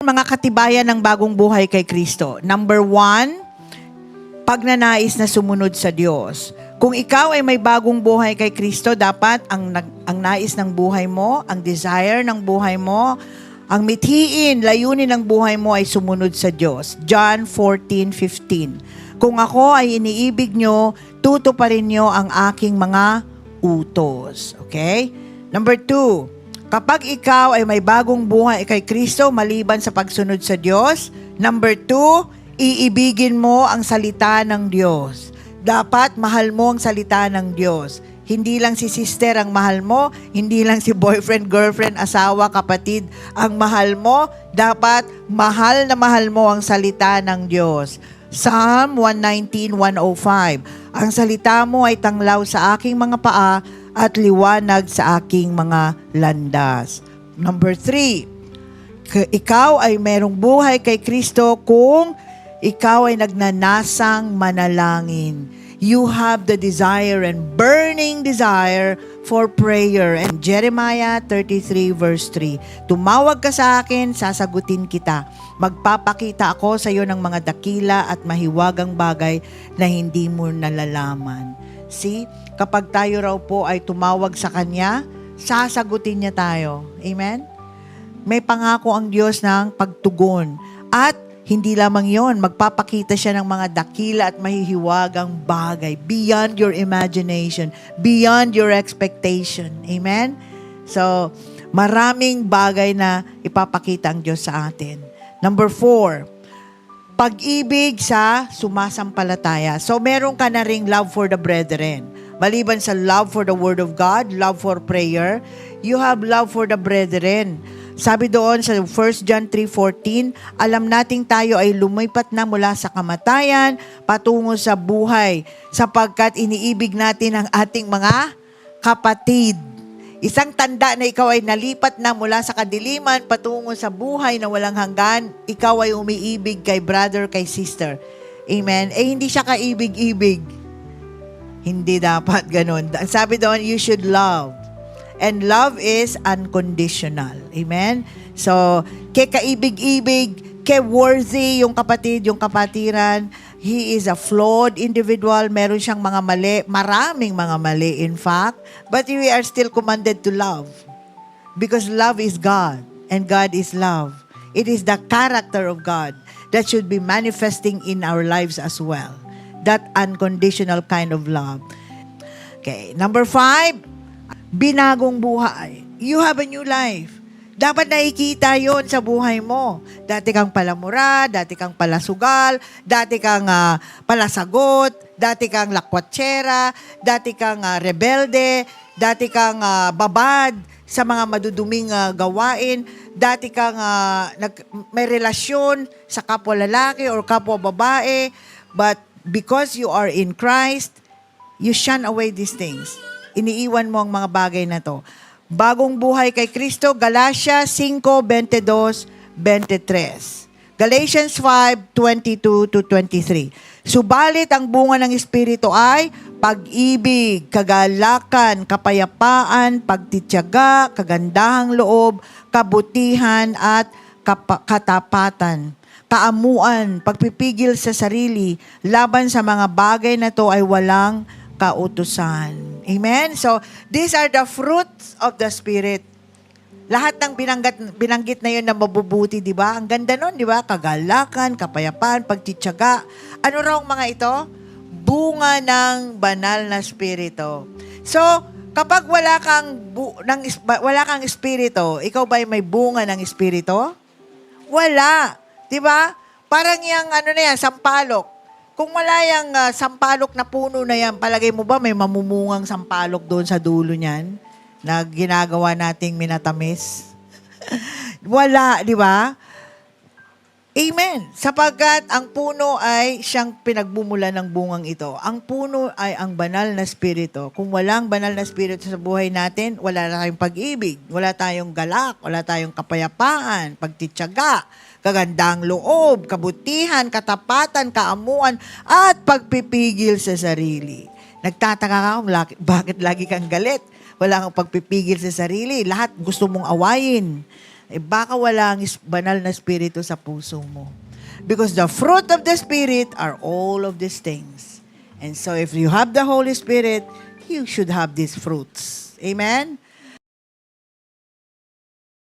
mga katibayan ng bagong buhay kay Kristo. Number 1, pagnanais na sumunod sa Diyos. Kung ikaw ay may bagong buhay kay Kristo, dapat ang nais ng buhay mo, ang desire ng buhay mo, ang mithiin, layunin ng buhay mo ay sumunod sa Diyos. John 14:15. Kung ako ay iniibig nyo, tutuparin nyo ang aking mga utos. Okay? Number 2, kapag ikaw ay may bagong buhay kay Kristo maliban sa pagsunod sa Diyos, number 2, iibigin mo ang salita ng Diyos. Dapat mahal mo ang salita ng Diyos. Hindi lang si sister ang mahal mo, hindi lang si boyfriend, girlfriend, asawa, kapatid ang mahal mo. Dapat mahal na mahal mo ang salita ng Diyos. Psalm 119:105. Ang salita mo ay tanglaw sa aking mga paa at liwanag sa aking mga landas. Number 3, ikaw ay merong buhay kay Kristo kung ikaw ay nagnanasang manalangin. You have the desire and burning desire for prayer. And Jeremiah 33:3. Tumawag ka sa akin, sasagutin kita. Magpapakita ako sa iyo ng mga dakila at mahiwagang bagay na hindi mo nalalaman. See, kapag tayo raw po ay tumawag sa Kanya, sasagutin niya tayo. Amen? May pangako ang Diyos ng pagtugon. At hindi lamang yon, magpapakita siya ng mga dakila at mahihiwagang bagay beyond your imagination, beyond your expectation. Amen? So, maraming bagay na ipapakita ang Diyos sa atin. Number 4, pag-ibig sa sumasampalataya. So, meron ka na ring love for the brethren. Maliban sa love for the Word of God, love for prayer, you have love for the brethren. Sabi doon sa 1 John 3:14, alam nating tayo ay lumipat na mula sa kamatayan patungo sa buhay sapagkat iniibig natin ang ating mga kapatid. Isang tanda na ikaw ay nalipat na mula sa kadiliman patungo sa buhay na walang hanggan, ikaw ay umiibig kay brother, kay sister. Amen? Hindi siya kaibig-ibig. Hindi dapat ganun. Sabi doon, you should love. And love is unconditional. Amen? So, kay kaibig-ibig, kay worthy yung kapatid, yung kapatiran, he is a flawed individual. Meron siyang mga mali, maraming mga mali in fact. But we are still commanded to love. Because love is God. And God is love. It is the character of God that should be manifesting in our lives as well. That unconditional kind of love. Okay, number 5, binagong buhay. You have a new life. Dapat nakikita yon sa buhay mo. Dati kang palamura, dati kang palasugal, dati kang palasagot, dati kang lakwatsera, dati kang rebelde, dati kang babad sa mga maduduming gawain, dati kang may relasyon sa kapwa lalaki or kapwa babae, but because you are in Christ, you shun away these things. Iniiwan mo ang mga bagay na to. Bagong buhay kay Kristo, Galatia 5:22-23. Galatians 5:22-23. Subalit ang bunga ng Espiritu ay pag-ibig, kagalakan, kapayapaan, pagtitiyaga, kagandahang loob, kabutihan at katapatan. Kaamuan, pagpipigil sa sarili, laban sa mga bagay na to ay walang kautusan. Amen? So, these are the fruits of the Spirit. Lahat ng binanggit na yun na mabubuti, di ba? Ang ganda nun, di ba? Kagalakan, kapayapaan, pagtitiyaga. Ano raw mga ito? Bunga ng banal na Espiritu. So, kapag wala kang Espiritu, ikaw ba ay may bunga ng Espiritu? Wala. Di ba? Parang yung sampalok. Kung wala yung sampalok na puno na yan, palagay mo ba may mamumungang sampalok doon sa dulo niyan na ginagawa nating minatamis? Wala, di ba? Amen. Sapagkat ang puno ay siyang pinagbumulan ng bungang ito. Ang puno ay ang banal na Espiritu. Kung walang banal na Espiritu sa buhay natin, wala tayong pag-ibig, wala tayong galak, wala tayong kapayapaan, pagtitiyaga, kagandang loob, kabutihan, katapatan, kaamuan, at pagpipigil sa sarili. Nagtataka ka kung bakit lagi kang galit. Wala kang pagpipigil sa sarili. Lahat gusto mong awayin. baka wala ang banal na Espiritu sa puso mo. Because the fruit of the Spirit are all of these things. And so if you have the Holy Spirit, you should have these fruits. Amen?